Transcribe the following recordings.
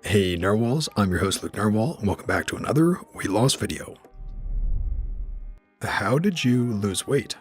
Hey Narwhals, I'm your host Luke Narwhal, and welcome back to another weight loss video. How did you lose weight?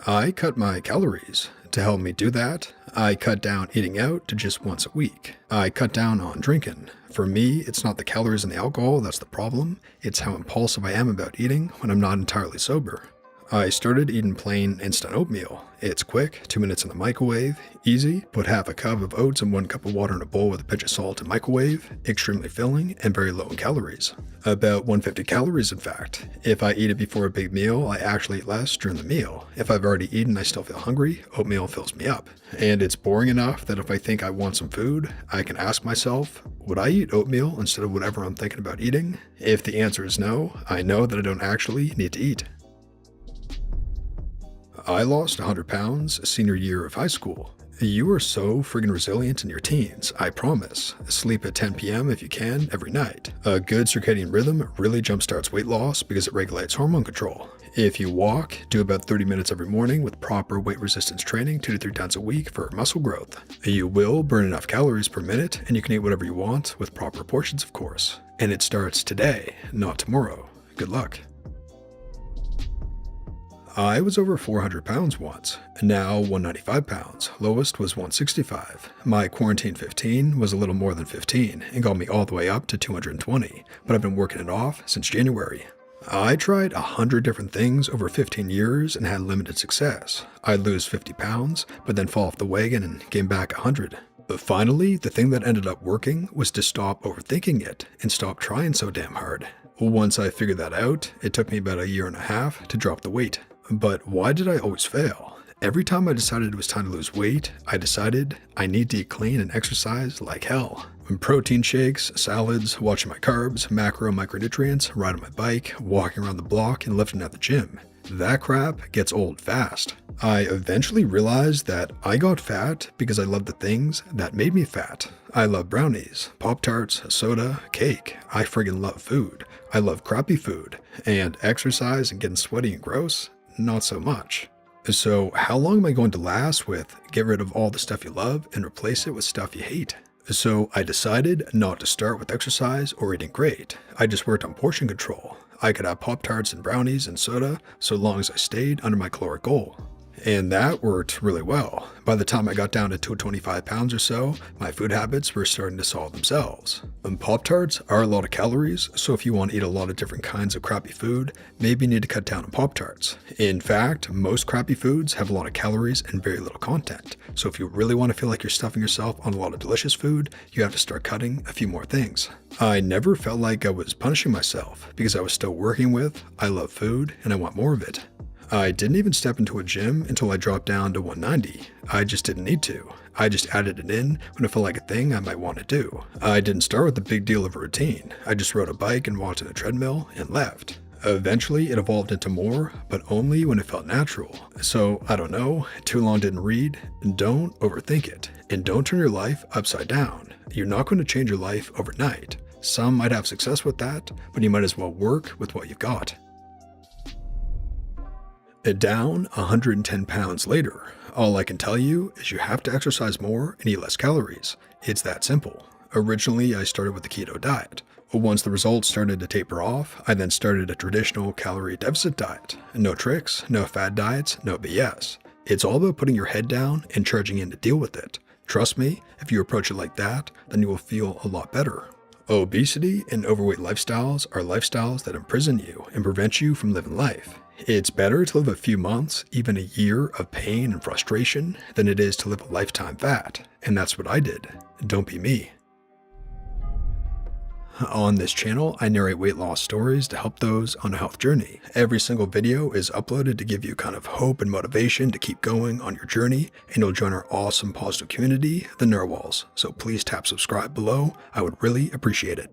I cut my calories. To help me do that, I cut down eating out to just once a week. I cut down on drinking. For me, it's not the calories and the alcohol that's the problem, it's how impulsive I am about eating when I'm not entirely sober. I started eating plain instant oatmeal. It's quick, 2 minutes in the microwave, easy, put half a cup of oats and 1 cup of water in a bowl with a pinch of salt and microwave, extremely filling and very low in calories. About 150 calories in fact. If I eat it before a big meal, I actually eat less during the meal. If I've already eaten and I still feel hungry, oatmeal fills me up. And it's boring enough that if I think I want some food, I can ask myself, would I eat oatmeal instead of whatever I'm thinking about eating? If the answer is no, I know that I don't actually need to eat. I lost 100 pounds senior year of high school. You are so friggin' resilient in your teens, I promise. Sleep at 10 p.m. if you can every night. A good circadian rhythm really jumpstarts weight loss because it regulates hormone control. If you walk, do about 30 minutes every morning with proper weight resistance training 2 to 3 times a week for muscle growth. You will burn enough calories per minute and you can eat whatever you want with proper portions of course. And it starts today, not tomorrow. Good luck. I was over 400 pounds once, now 195 pounds, lowest was 165. My quarantine 15 was a little more than 15 and got me all the way up to 220, but I've been working it off since January. I tried 100 different things over 15 years and had limited success. I'd lose 50 pounds, but then fall off the wagon and gain back 100. But finally, the thing that ended up working was to stop overthinking it and stop trying so damn hard. Once I figured that out, it took me about a year and a half to drop the weight. But why did I always fail? Every time I decided it was time to lose weight, I decided I need to eat clean and exercise like hell. Protein shakes, salads, watching my carbs, macro micronutrients, riding my bike, walking around the block, and lifting at the gym. That crap gets old fast. I eventually realized that I got fat because I loved the things that made me fat. I love brownies, Pop-Tarts, soda, cake. I friggin' love food. I love crappy food. And exercise and getting sweaty and gross? Not so much. So how long am I going to last with get rid of all the stuff you love and replace it with stuff you hate? So I decided not to start with exercise or eating great. I just worked on portion control. I could have Pop-Tarts and brownies and soda so long as I stayed under my caloric goal. And that worked really well. By the time I got down to 225 pounds or so, my food habits were starting to solve themselves. Pop-Tarts are a lot of calories, so if you want to eat a lot of different kinds of crappy food, maybe you need to cut down on Pop-Tarts. In fact, most crappy foods have a lot of calories and very little content. So if you really want to feel like you're stuffing yourself on a lot of delicious food, you have to start cutting a few more things. I never felt like I was punishing myself because I was still working with, I love food and I want more of it. I didn't even step into a gym until I dropped down to 190. I just didn't need to. I just added it in when it felt like a thing I might want to do. I didn't start with the big deal of a routine. I just rode a bike and walked on a treadmill and left. Eventually it evolved into more, but only when it felt natural. So I don't know, too long didn't read. Don't overthink it, and don't turn your life upside down. You're not going to change your life overnight. Some might have success with that, but you might as well work with what you've got. Down 110 pounds later. All I can tell you is you have to exercise more and eat less calories. It's that simple. Originally, I started with the keto diet. Once the results started to taper off, I then started a traditional calorie deficit diet. No tricks, no fad diets, no BS. It's all about putting your head down and charging in to deal with it. Trust me, if you approach it like that, then you will feel a lot better. Obesity and overweight lifestyles are lifestyles that imprison you and prevent you from living life. It's better to live a few months, even a year of pain and frustration than it is to live a lifetime fat. And that's what I did. Don't be me. On this channel, I narrate weight loss stories to help those on a health journey. Every single video is uploaded to give you kind of hope and motivation to keep going on your journey, and you'll join our awesome positive community, the Narwhals. So please tap subscribe below. I would really appreciate it.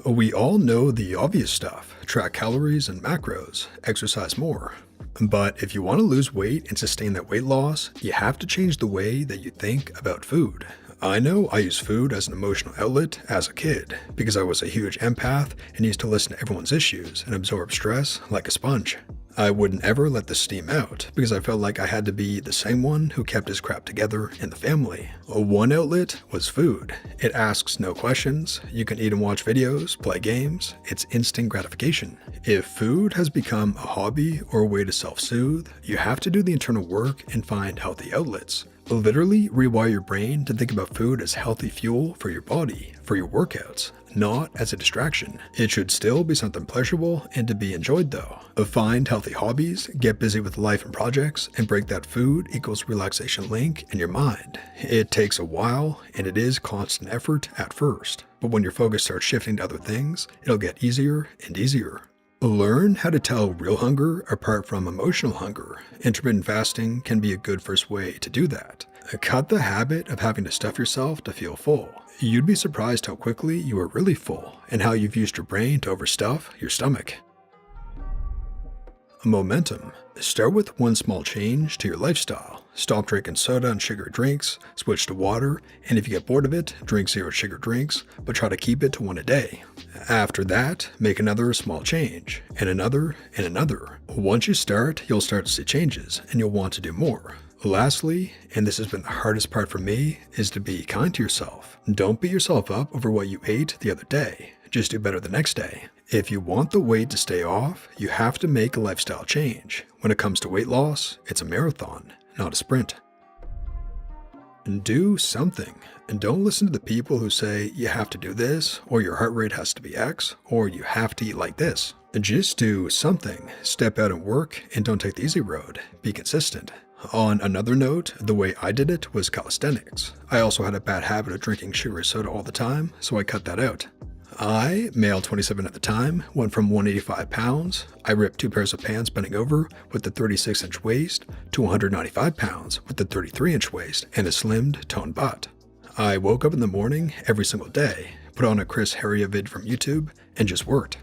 We all know the obvious stuff. Track calories and macros, exercise more. But if you want to lose weight and sustain that weight loss, you have to change the way that you think about food. I know I used food as an emotional outlet as a kid because I was a huge empath and used to listen to everyone's issues and absorb stress like a sponge. I wouldn't ever let the steam out because I felt like I had to be the same one who kept his crap together in the family. One outlet was food. It asks no questions. You can eat and watch videos, play games. It's instant gratification. If food has become a hobby or a way to self-soothe, you have to do the internal work and find healthy outlets. Literally rewire your brain to think about food as healthy fuel for your body, for your workouts, not as a distraction. It should still be something pleasurable and to be enjoyed though. Find healthy hobbies, get busy with life and projects, and break that food equals relaxation link in your mind. It takes a while and it is constant effort at first, but when your focus starts shifting to other things, it'll get easier and easier. Learn how to tell real hunger apart from emotional hunger. Intermittent fasting can be a good first way to do that. Cut the habit of having to stuff yourself to feel full. You'd be surprised how quickly you are really full and how you've used your brain to overstuff your stomach. Momentum. Start with one small change to your lifestyle. Stop drinking soda and sugar drinks, switch to water, and if you get bored of it, drink zero sugar drinks, but try to keep it to one a day. After that, make another small change, and another, and another. Once you start, you'll start to see changes, and you'll want to do more. Lastly, and this has been the hardest part for me, is to be kind to yourself. Don't beat yourself up over what you ate the other day. Just do better the next day. If you want the weight to stay off, you have to make a lifestyle change. When it comes to weight loss, it's a marathon, not a sprint. Do something, and don't listen to the people who say you have to do this, or your heart rate has to be X, or you have to eat like this. Just do something. Step out and work, and don't take the easy road. Be consistent. On another note, the way I did it was calisthenics. I also had a bad habit of drinking sugary soda all the time, so I cut that out. I, male 27 at the time, went from 185 pounds, I ripped 2 pairs of pants bending over with the 36-inch waist, to 195 pounds with the 33-inch waist and a slimmed, toned butt. I woke up in the morning every single day, put on a Chris Heria vid from YouTube, and just worked.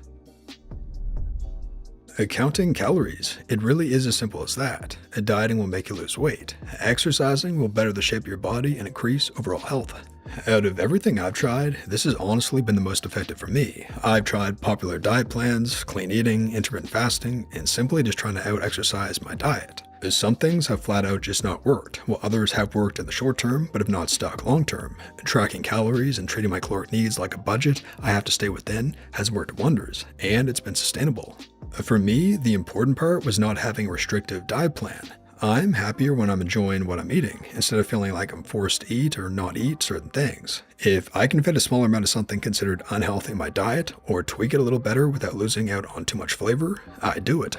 Counting calories. It really is as simple as that. Dieting will make you lose weight. Exercising will better the shape of your body and increase overall health. Out of everything I've tried, this has honestly been the most effective for me. I've tried popular diet plans, clean eating, intermittent fasting, and simply just trying to out-exercise my diet. Some things have flat out just not worked, while others have worked in the short term but have not stuck long term. Tracking calories and treating my caloric needs like a budget I have to stay within has worked wonders, and it's been sustainable. For me, the important part was not having a restrictive diet plan. I'm happier when I'm enjoying what I'm eating, instead of feeling like I'm forced to eat or not eat certain things. If I can fit a smaller amount of something considered unhealthy in my diet, or tweak it a little better without losing out on too much flavor, I do it.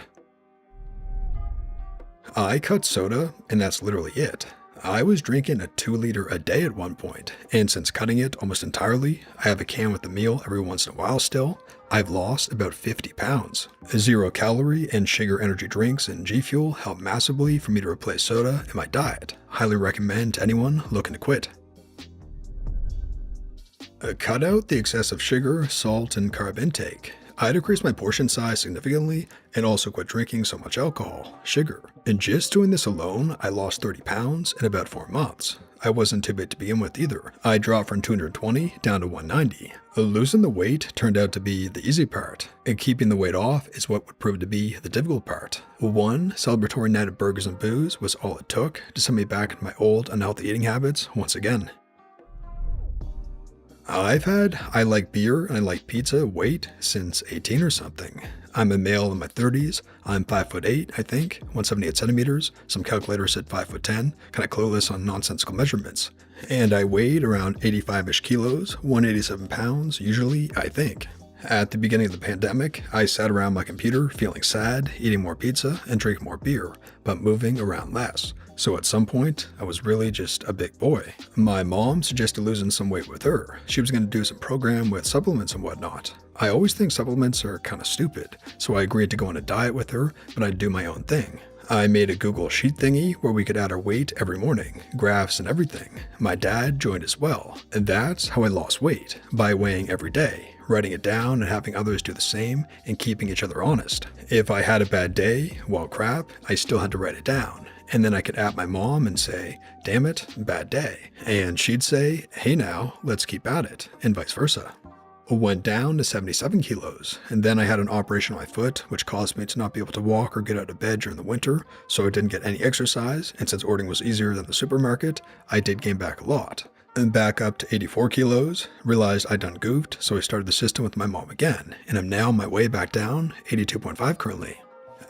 I cut soda, and that's literally it. I was drinking a 2-liter a day at one point, and since cutting it almost entirely, I have a can with the meal every once in a while still, I've lost about 50 pounds. 0-calorie and sugar energy drinks and G Fuel help massively for me to replace soda in my diet. Highly recommend to anyone looking to quit. Cut out the excessive sugar, salt, and carb intake. I decreased my portion size significantly and also quit drinking so much alcohol, sugar. And just doing this alone, I lost 30 pounds in about 4 months. I wasn't too big to begin with either. I dropped from 220 down to 190. Losing the weight turned out to be the easy part, and keeping the weight off is what would prove to be the difficult part. One celebratory night of burgers and booze was all it took to send me back into my old unhealthy eating habits once again. I like beer and I like pizza weight since 18 or something. I'm a male in my 30s. I'm 5'8", I think, 178 centimeters. Some calculators said 5'10", kind of clueless on nonsensical measurements. And I weighed around 85-ish kilos, 187 pounds, usually, I think. At the beginning of the pandemic, I sat around my computer feeling sad, eating more pizza and drinking more beer, but moving around less. So at some point, I was really just a big boy. My mom suggested losing some weight with her. She was going to do some program with supplements and whatnot. I always think supplements are kind of stupid, so I agreed to go on a diet with her, but I'd do my own thing. I made a Google Sheet thingy where we could add our weight every morning, graphs and everything. My dad joined as well, and that's how I lost weight, by weighing every day, writing it down and having others do the same, and keeping each other honest. If I had a bad day, well crap, I still had to write it down. And then I could at my mom and say, damn it, bad day. And she'd say, hey now, let's keep at it, and vice versa. went down to 77 kilos, and then I had an operation on my foot, which caused me to not be able to walk or get out of bed during the winter, so I didn't get any exercise, and since ordering was easier than the supermarket, I did gain back a lot. And back up to 84 kilos, realized I'd done goofed, so I started the system with my mom again, and I'm now on my way back down, 82.5 currently.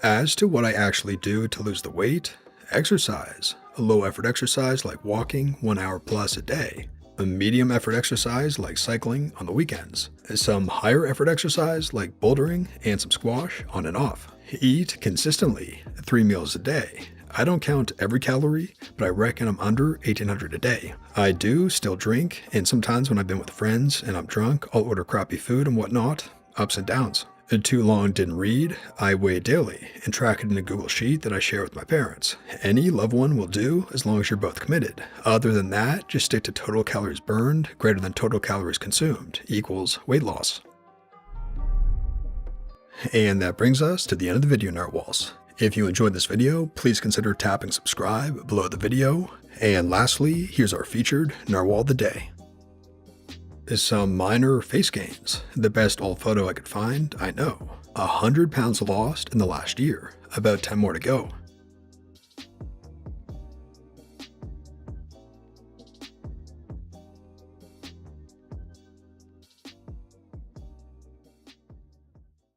As to what I actually do to lose the weight, exercise. A low effort exercise like walking 1 hour plus a day. A medium effort exercise like cycling on the weekends. Some higher effort exercise like bouldering and some squash on and off. Eat consistently 3 meals a day. I don't count every calorie, but I reckon I'm under 1,800 a day. I do still drink, and sometimes when I've been with friends and I'm drunk, I'll order crappy food and whatnot. Ups and downs. Too long didn't read, I weigh daily and track it in a Google Sheet that I share with my parents. Any loved one will do as long as you're both committed. Other than that, just stick to total calories burned greater than total calories consumed equals weight loss. And that brings us to the end of the video, Narwhals. If you enjoyed this video, please consider tapping subscribe below the video. And lastly, here's our featured Narwhal of the day. Some minor face gains. The best old photo I could find, I know. 100 pounds lost in the last year. About 10 more to go.